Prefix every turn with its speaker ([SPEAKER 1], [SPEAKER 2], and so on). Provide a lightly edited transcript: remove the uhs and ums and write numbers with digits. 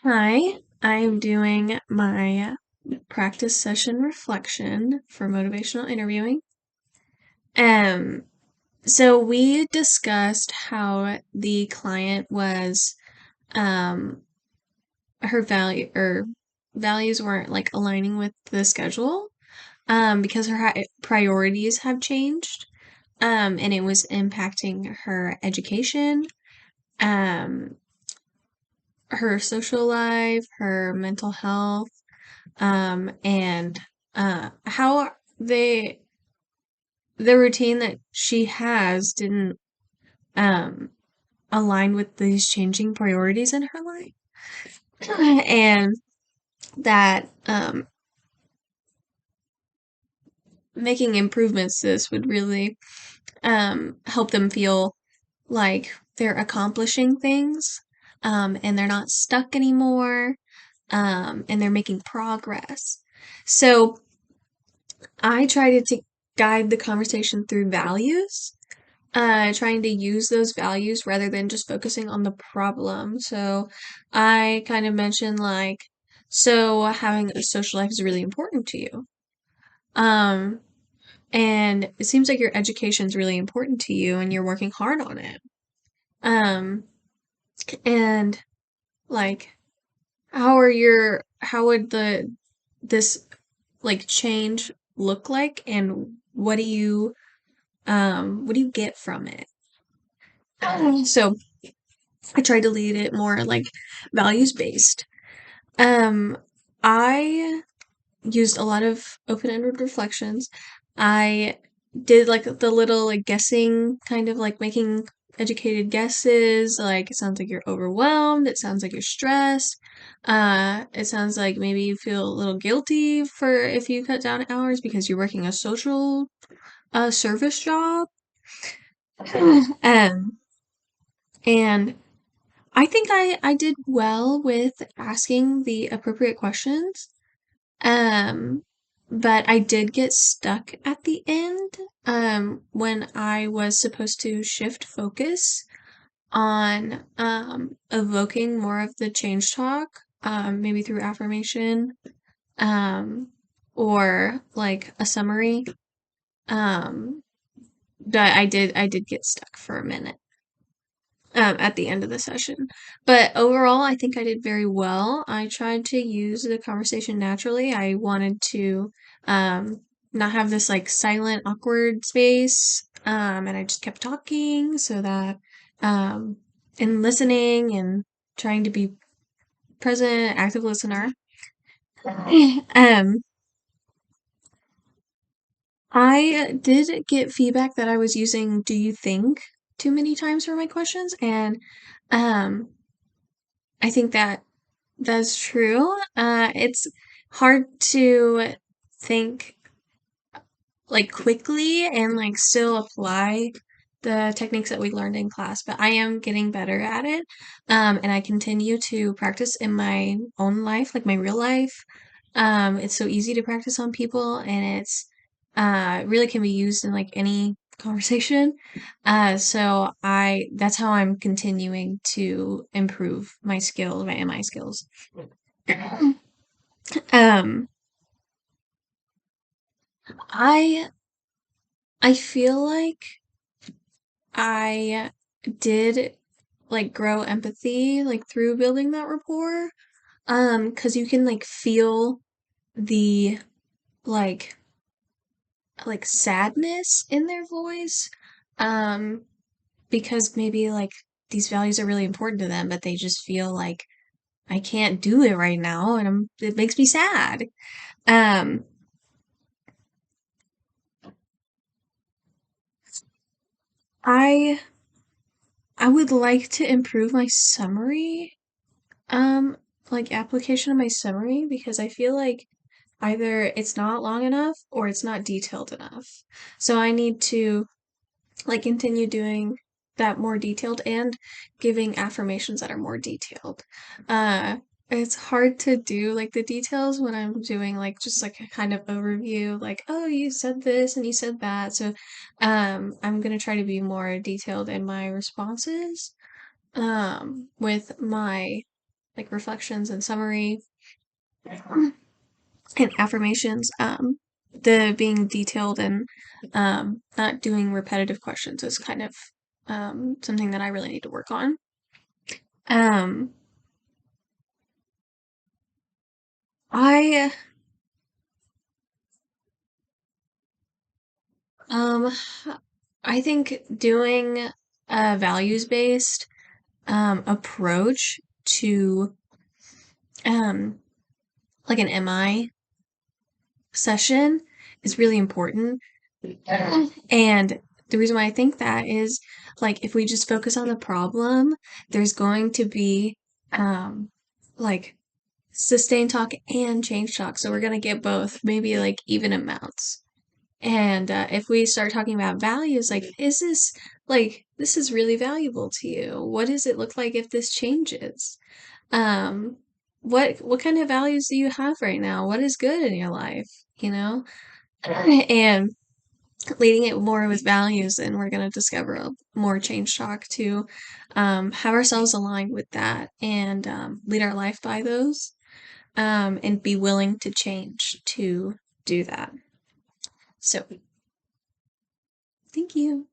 [SPEAKER 1] Hi, I am doing my practice session reflection for motivational interviewing. Um, so we discussed how the client was, um, her values weren't like aligning with the schedule, because her priorities have changed, and it was impacting her education, um, her social life, her mental health, and how they the routine that she has didn't um align with these changing priorities in her life, and that making improvements to this would really help them feel like they're accomplishing things, and they're not stuck anymore, and they're making progress. So I try to guide the conversation through values, trying to use those values rather than just focusing on the problem. So I kind of mentioned like, so having a social life is really important to you. Um, and it seems like your education is really important to you and you're working hard on it. Um, and like, how would this like change look like, and what do you get from it? So I tried to lead it more like values based. Um, I used a lot of open-ended reflections. I did like the little like guessing, kind of like making educated guesses. Like it sounds like you're overwhelmed. It sounds like you're stressed. It sounds like maybe you feel a little guilty for if you cut down hours because you're working a social service job. Um, and I think I did well with asking the appropriate questions. Um, but I did get stuck at the end, when I was supposed to shift focus on, evoking more of the change talk, maybe through affirmation, um, or like a summary. Um, but I did get stuck for a minute, at the end of the session. But overall, I think I did very well. I tried to use the conversation naturally. I wanted to um, not have this like silent, awkward space. And I just kept talking so that, um, and listening and trying to be present, active listener. Um, I did get feedback that I was using "do you think" too many times for my questions, and um, I think that that's true. It's hard to think like quickly and like still apply the techniques that we learned in class, but I am getting better at it. And I continue to practice in my own life, like my real life. It's so easy to practice on people, and it's really can be used in like any conversation. So that's how I'm continuing to improve my skills, my MI skills. Um, I I feel like I did like grow empathy like through building that rapport. 'Cause you can like feel the like sadness in their voice. Um, because maybe like these values are really important to them, but they just feel like I can't do it right now, and it makes me sad. Um, I I would like to improve my summary, um, like application of my summary, because I feel like either it's not long enough or it's not detailed enough. So I need to like continue doing that more detailed and giving affirmations that are more detailed. Uh, it's hard to do like the details when I'm doing like just like a kind of overview, like, oh, you said this and you said that. So, I'm gonna try to be more detailed in my responses, with my like reflections and summary and affirmations. The being detailed and not doing repetitive questions is kind of something that I really need to work on. Um, I um I think doing a values based approach to um like an MI session is really important. And the reason why I think that is like if we just focus on the problem, there's going to be like sustained talk and change talk. So we're going to get both, maybe like even amounts. And if we start talking about values, like, is this like this is really valuable to you? What does it look like if this changes? Um, what kind of values do you have right now? What is good in your life? You know, and leading it more with values, and we're going to discover more change talk to have ourselves aligned with that and lead our life by those and be willing to change to do that. So, thank you.